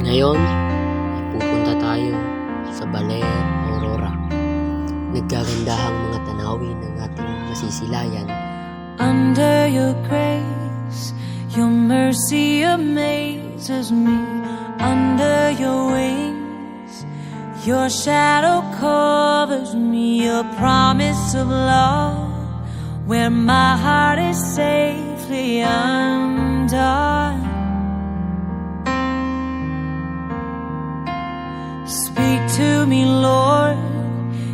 Ngayon, pupunta tayo sa Baler, Aurora. Naggagandahang mga tanawin ng ating masisilayan. Under your grace, your mercy amazes me. Under your wings, your shadow covers me. A promise of love where my heart is safely undone. Speak to me, Lord,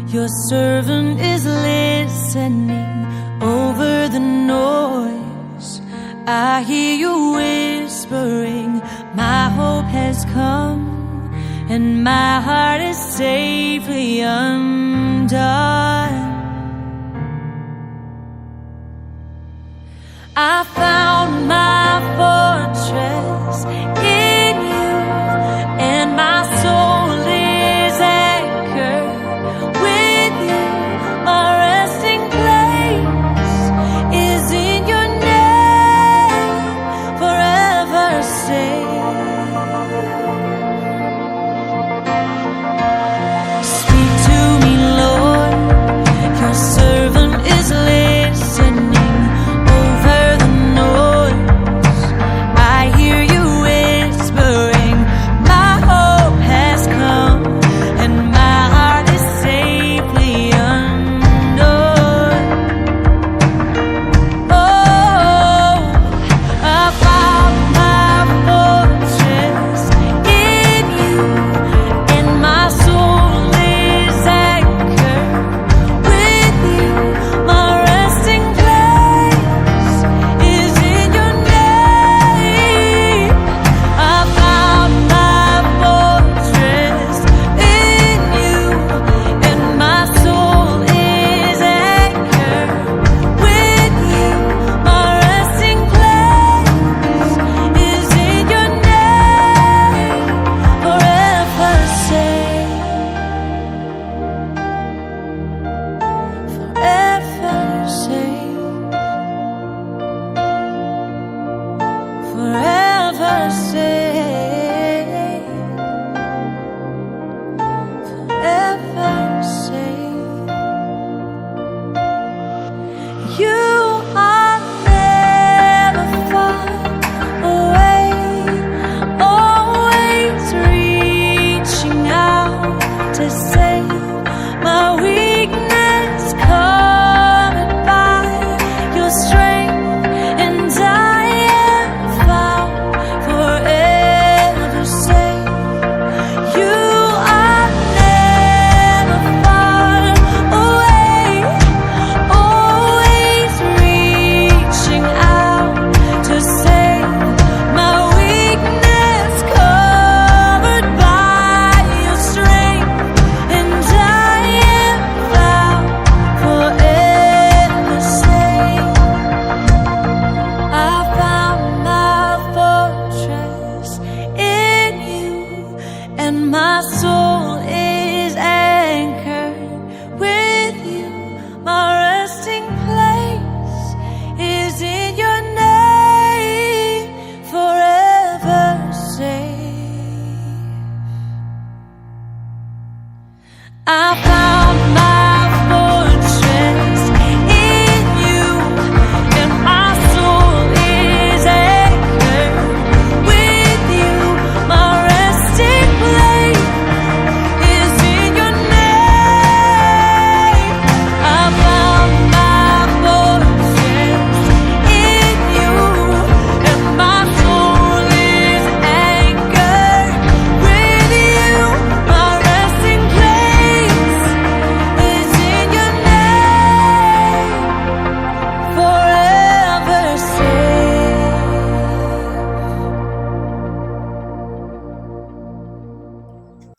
your servant is listening. Over the noise, I hear you whispering, my hope has come and my heart is safely undone. I found my fortress in you, and my soul is anchored with you. My resting place is in your name, forever safe. Speak to me, Lord, your servant is listening.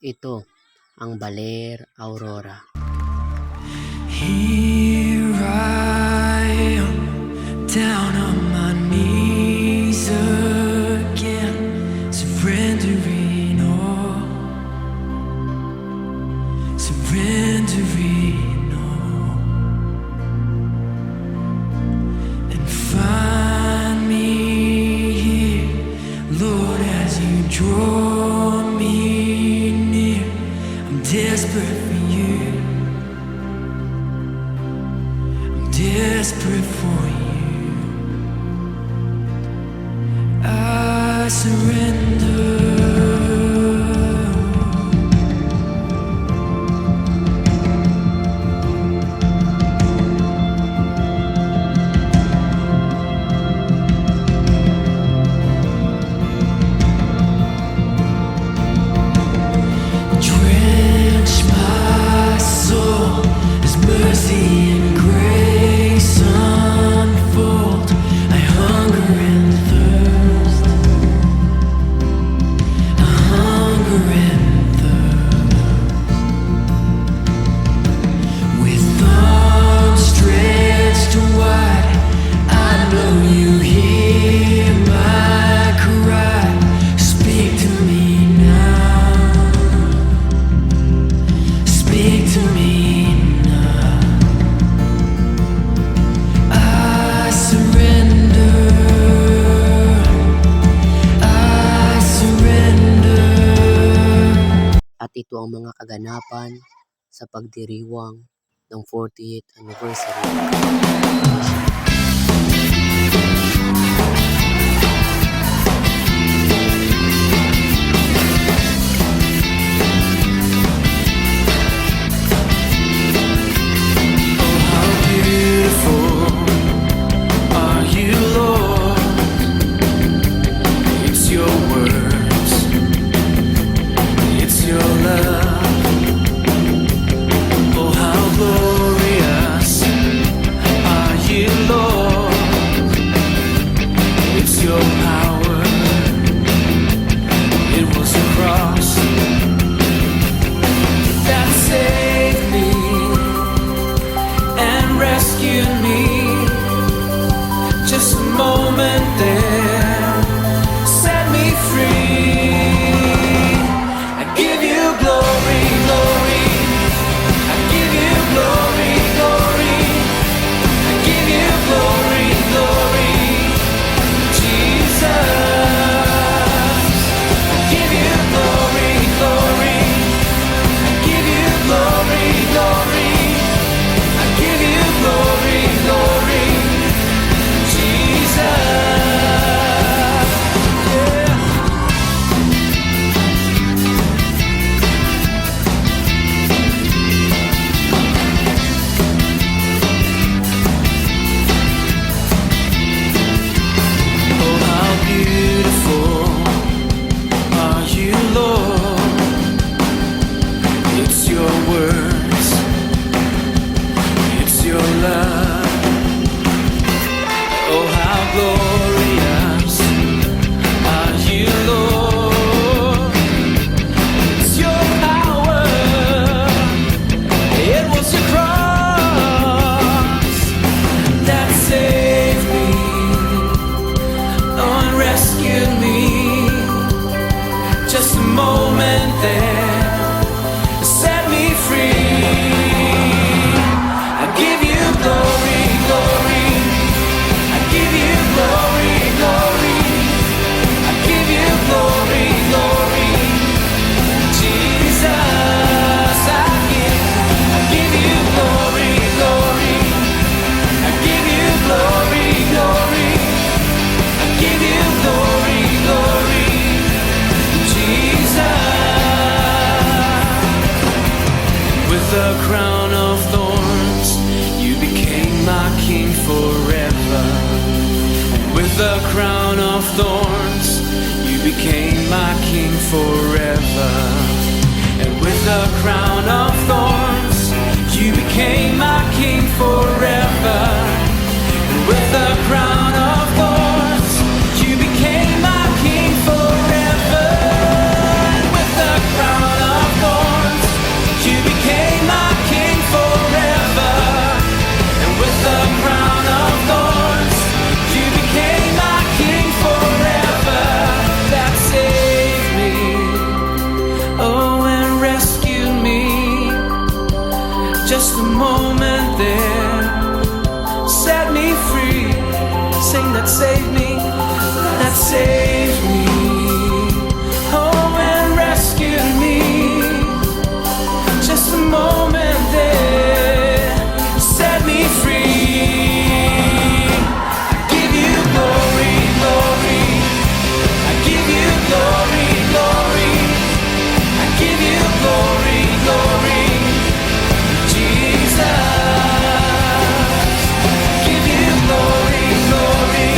Ito ang Baler, Aurora. Here I am, down on my knees again, surrendering all, surrendering all, and find me here, Lord, as you draw me. ito ang mga kaganapan sa pagdiriwang ng 40th anniversary. The crown of thorns, you became my king forever. And with the crown of thorns, you became my king forever. And with the crown of thorns, you became my king forever. And with the crown of thorns, you became my king forever. And with the crown of thorns, you became my king forever. That saved me, oh, and rescued me. Just a moment there set me free. Sing that saved me, that saved me, oh, and rescued me. Just a moment there set me free. I give you glory, glory. I give you glory, glory. I give you glory, glory. Jesus, give you glory, glory.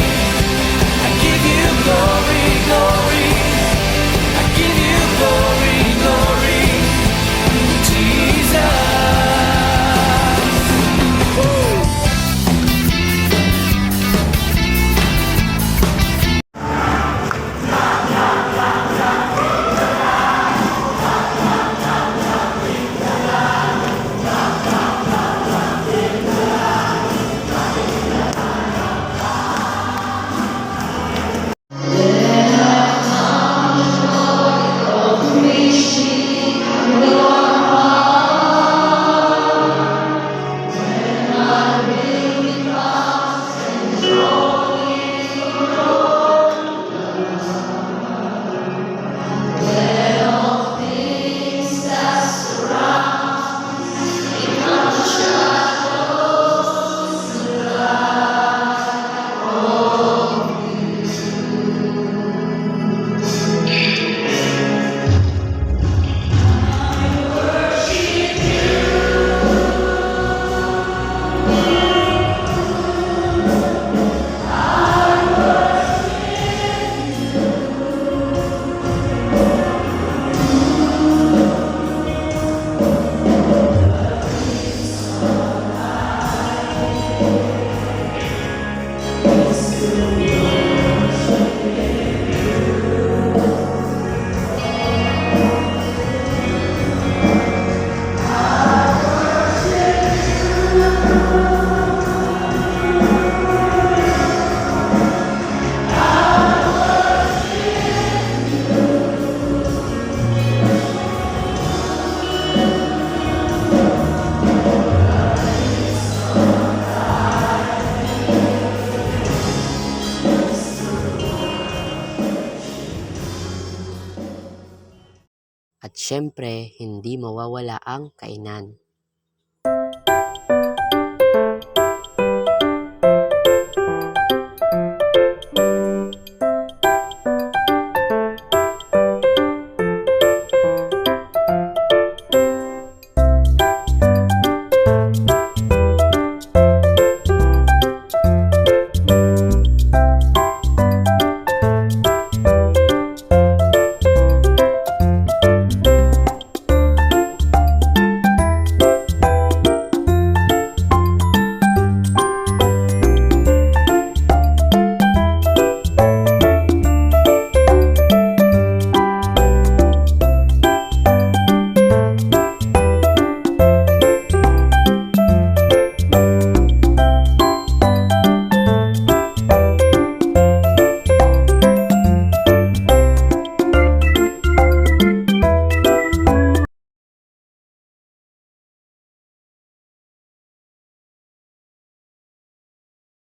At syempre, hindi mawawala ang kainan.